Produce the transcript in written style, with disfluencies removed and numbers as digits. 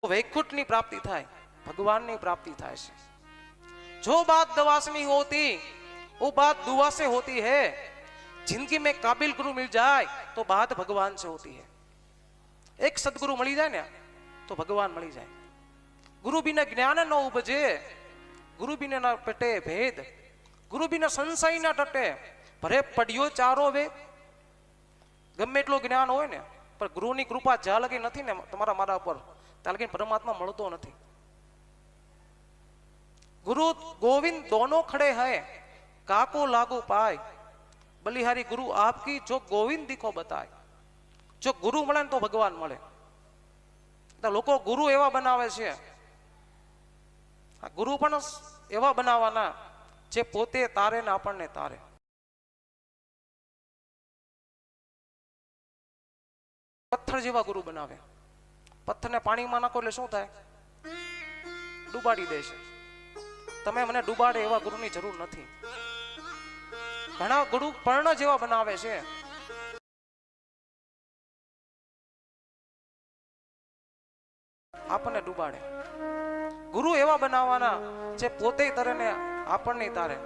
वैकुंठ प्राप्ति थाय, भगवान की प्राप्ति थाय छे। जो बात दवा से नहीं होती वो बात दुआ से होती है। जिंदगी में काबिल गुरु मिल जाए तो बात भगवान से होती है। एक सदगुरु मળી जाए ना तो भगवान मળી जाए। गुरु बिना ज्ञान न उपजे, गुरु बिना न पटे भेद, गुरु बिना संशय न टटे। भरे पढ़ियो चारो वेद, गમે એટલો જ્ઞાન હોય ને પણ ગુરુની કૃપા જ્યાં લગી નથી ને તમારા મારા ઉપર ત્યાં લગી પરમાત્મા મળતો નથી। गुरु गोविंद दोनों खड़े हैं, काको लागू पाए। बलिहारी गुरु आपकी जो गोविंद दिखो बताए। जो गुरु મળે તો ભગવાન મળે। તો લોકો ગુરુ એવા બનાવે છે, ગુરુ પણ એવા બનાવવાના જે પોતે તારે ને આપણને તારે। પથ્થર જેવા ગુરુ બનાવે। પથ્થરને પાણીમાં નાખો એટલે શું થાય? ડૂબાડી દે છે। તમે મને ડૂબાડે એવા ગુરુની જરૂર નથી। ઘણા ગુરુ પર્ણ જેવા બનાવે છે, આપણને ડૂબાડે। ગુરુ એવા બનાવવાના જે પોતે તરે ને આપણને તારે।